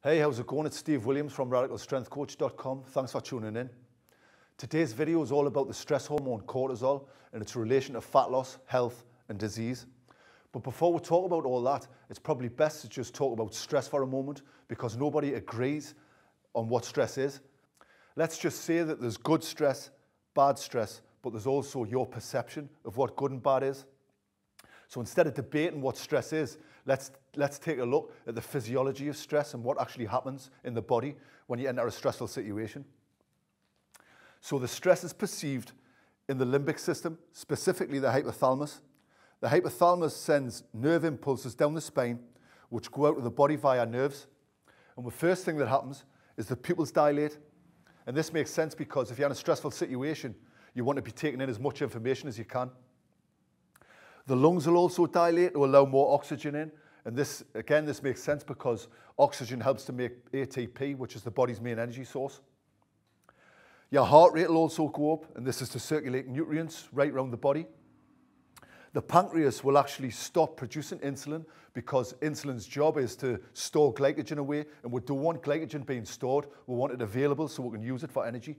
Hey, how's it going? It's Steve Williams from RadicalStrengthCoach.com. Thanks for tuning in. Today's video is all about the stress hormone cortisol and its relation to fat loss, health and disease. But before we talk about all that, it's probably best to just talk about stress for a moment because nobody agrees on what stress is. Let's just say that there's good stress, bad stress, but there's also your perception of what good and bad is. So instead of debating what stress is, let's take a look at the physiology of stress and what actually happens in the body when you enter a stressful situation. So the stress is perceived in the limbic system, specifically the hypothalamus. The hypothalamus sends nerve impulses down the spine, which go out of the body via nerves. And the first thing that happens is the pupils dilate. And this makes sense because if you're in a stressful situation, you want to be taking in as much information as you can. The lungs will also dilate to allow more oxygen in. And this makes sense because oxygen helps to make ATP, which is the body's main energy source. Your heart rate will also go up, and this is to circulate nutrients right around the body. The pancreas will actually stop producing insulin because insulin's job is to store glycogen away, and we don't want glycogen being stored. We want it available so we can use it for energy.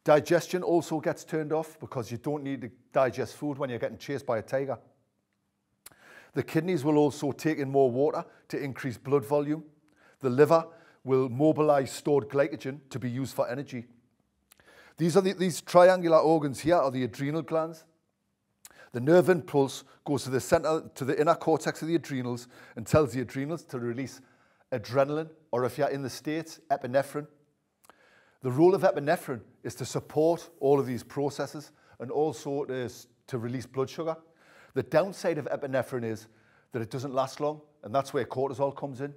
Digestion also gets turned off because you don't need to digest food when you're getting chased by a tiger. The kidneys will also take in more water to increase blood volume. The liver will mobilize stored glycogen to be used for energy. These triangular organs here are the adrenal glands. The nerve impulse goes to the center, to the inner cortex of the adrenals and tells the adrenals to release adrenaline, or if you're in the States, epinephrine. The role of epinephrine is to support all of these processes and also to release blood sugar. The downside of epinephrine is that it doesn't last long, and that's where cortisol comes in.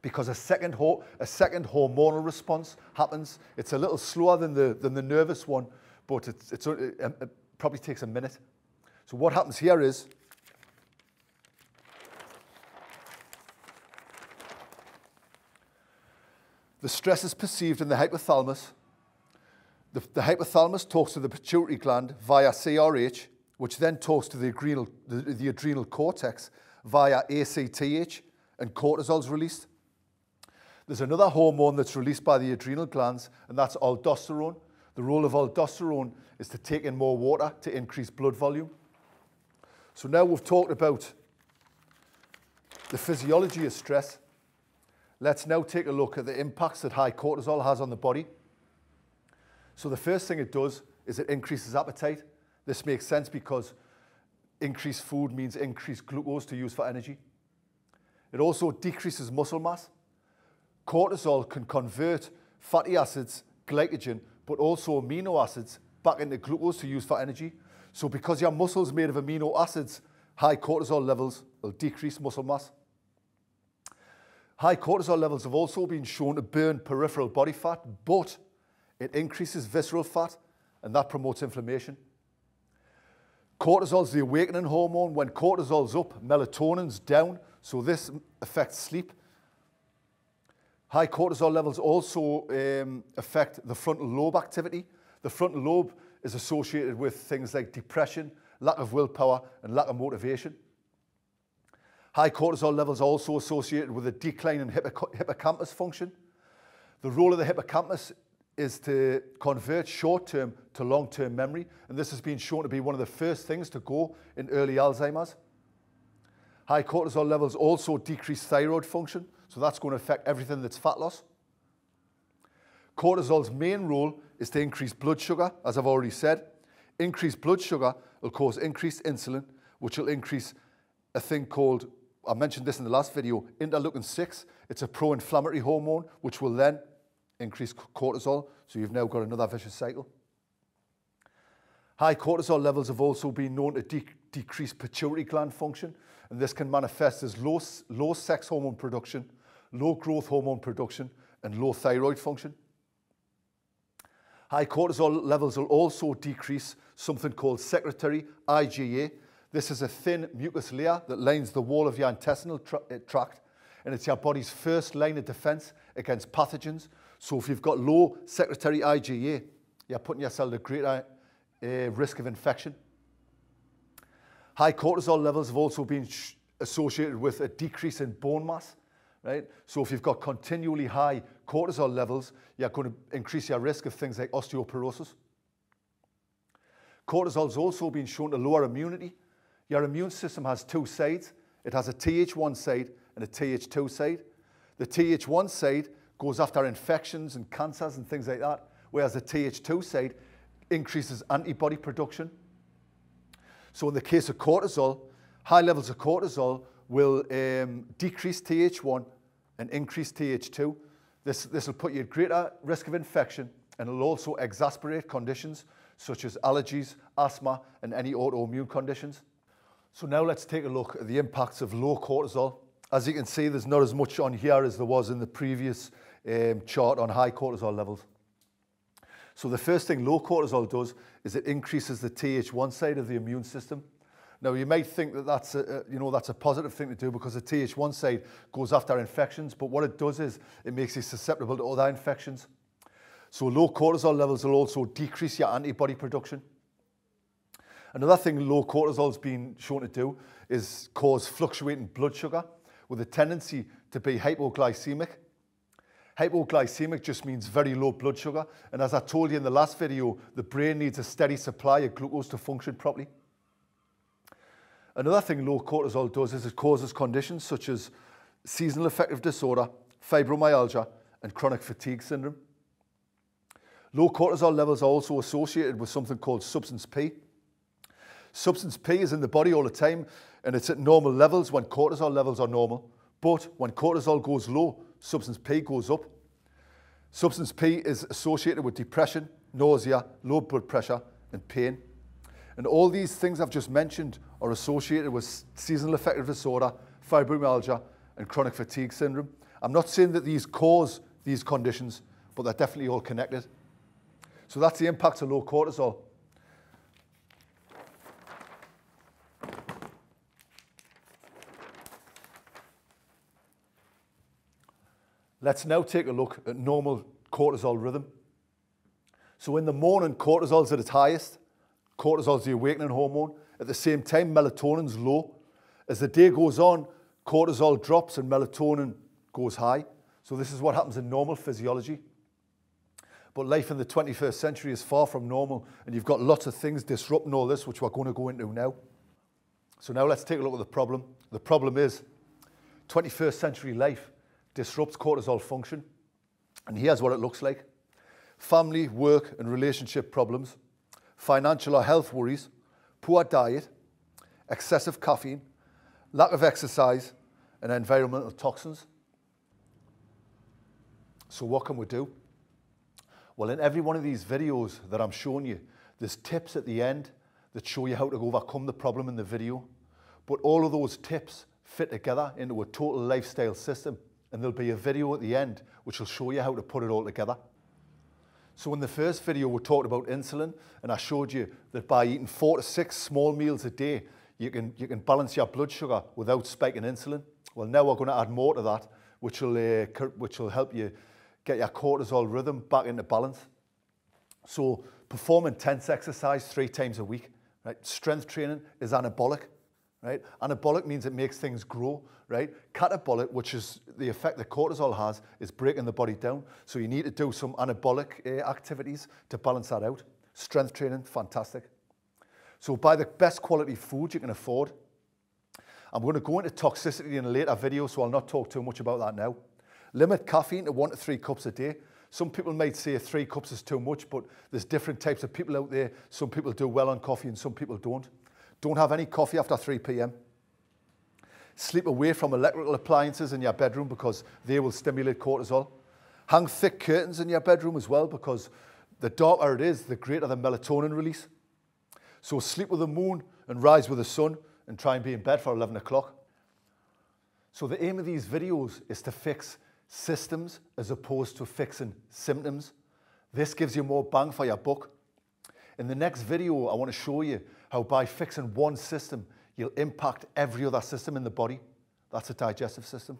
Because a second hormonal response happens. It's a little slower than the nervous one, but it probably takes a minute. So what happens here is the stress is perceived in the hypothalamus. The hypothalamus talks to the pituitary gland via CRH, which then talks to the adrenal cortex via ACTH, and cortisol is released. There's another hormone that's released by the adrenal glands, and that's aldosterone. The role of aldosterone is to take in more water to increase blood volume. So now we've talked about the physiology of stress. Let's now take a look at the impacts that high cortisol has on the body. So the first thing it does is it increases appetite. This makes sense because increased food means increased glucose to use for energy. It also decreases muscle mass. Cortisol can convert fatty acids, glycogen, but also amino acids back into glucose to use for energy. So because your muscle's made of amino acids, high cortisol levels will decrease muscle mass. High cortisol levels have also been shown to burn peripheral body fat, but it increases visceral fat, and that promotes inflammation. Cortisol is the awakening hormone. When cortisol's up, melatonin's down, so this affects sleep. High cortisol levels also affect the frontal lobe activity. The frontal lobe is associated with things like depression, lack of willpower, and lack of motivation. High cortisol levels are also associated with a decline in hippocampus function. The role of the hippocampus is to convert short-term to long-term memory, and this has been shown to be one of the first things to go in early Alzheimer's. High cortisol levels also decrease thyroid function, so that's going to affect everything that's fat loss. Cortisol's main role is to increase blood sugar, as I've already said. Increased blood sugar will cause increased insulin, which will increase a thing called, I mentioned this in the last video, interleukin-6. It's a pro-inflammatory hormone, which will then increase cortisol, so you've now got another vicious cycle. High cortisol levels have also been known to decrease pituitary gland function, and this can manifest as low sex hormone production, low growth hormone production, and low thyroid function. High cortisol levels will also decrease something called secretory IgA. This is a thin mucus layer that lines the wall of your intestinal tract, and it's your body's first line of defense against pathogens. So if you've got low secretory IgA, you're putting yourself at greater risk of infection. High cortisol levels have also been associated with a decrease in bone mass. right? So if you've got continually high cortisol levels, you're going to increase your risk of things like osteoporosis. Cortisol's also been shown to lower immunity. Your immune system has two sides. It has a Th1 side and a Th2 side. The Th1 side goes after infections and cancers and things like that, whereas the Th2 side increases antibody production. So in the case of cortisol, high levels of cortisol will decrease Th1 and increase Th2. This will put you at greater risk of infection, and it'll also exacerbate conditions such as allergies, asthma, and any autoimmune conditions. So now let's take a look at the impacts of low cortisol. As you can see, there's not as much on here as there was in the previous chart on high cortisol levels. So the first thing low cortisol does is it increases the Th1 side of the immune system. Now you might think that that's a positive thing to do because the Th1 side goes after infections, but what it does is it makes you susceptible to other infections. So low cortisol levels will also decrease your antibody production. Another thing low cortisol has been shown to do is cause fluctuating blood sugar with a tendency to be hypoglycemic. Hypoglycemic just means very low blood sugar, and as I told you in the last video, the brain needs a steady supply of glucose to function properly. Another thing low cortisol does is it causes conditions such as seasonal affective disorder, fibromyalgia, and chronic fatigue syndrome. Low cortisol levels are also associated with something called substance P. Substance P is in the body all the time, and it's at normal levels when cortisol levels are normal. But when cortisol goes low, substance P goes up. Substance P is associated with depression, nausea, low blood pressure, and pain. And all these things I've just mentioned are associated with seasonal affective disorder, fibromyalgia, and chronic fatigue syndrome. I'm not saying that these cause these conditions, but they're definitely all connected. So that's the impact of low cortisol. Let's now take a look at normal cortisol rhythm. So in the morning, cortisol's at its highest. Cortisol's the awakening hormone. At the same time, melatonin's low. As the day goes on, cortisol drops and melatonin goes high. So this is what happens in normal physiology. But life in the 21st century is far from normal, and you've got lots of things disrupting all this, which we're going to go into now. So now let's take a look at the problem. The problem is 21st century life disrupts cortisol function, and here's what it looks like. Family, work, and relationship problems, financial or health worries, poor diet, excessive caffeine, lack of exercise, and environmental toxins. So what can we do? Well, in every one of these videos that I'm showing you, there's tips at the end that show you how to overcome the problem in the video. But all of those tips fit together into a total lifestyle system, and there'll be a video at the end which will show you how to put it all together. So in the first video, we talked about insulin, and I showed you that by eating 4 to 6 small meals a day, you can balance your blood sugar without spiking insulin. Well, now we're going to add more to that, which will help you get your cortisol rhythm back into balance. So perform intense exercise 3 times a week. Right? Strength training is anabolic. Right? Anabolic means it makes things grow. Right? Catabolic, which is the effect that cortisol has, is breaking the body down. So you need to do some anabolic activities to balance that out. Strength training, fantastic. So buy the best quality food you can afford. I'm going to go into toxicity in a later video, so I'll not talk too much about that now. Limit caffeine to 1 to 3 cups a day. Some people might say 3 cups is too much, but there's different types of people out there. Some people do well on coffee and some people don't. Don't have any coffee after 3 p.m. Sleep away from electrical appliances in your bedroom because they will stimulate cortisol. Hang thick curtains in your bedroom as well, because the darker it is, the greater the melatonin release. So sleep with the moon and rise with the sun, and try and be in bed for 11 o'clock. So the aim of these videos is to fix systems as opposed to fixing symptoms. This gives you more bang for your buck. In the next video, I want to show you how by fixing one system, you'll impact every other system in the body. That's the digestive system.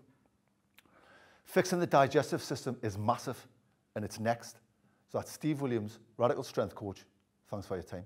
Fixing the digestive system is massive, and it's next. So that's Steve Williams, Radical Strength Coach. Thanks for your time.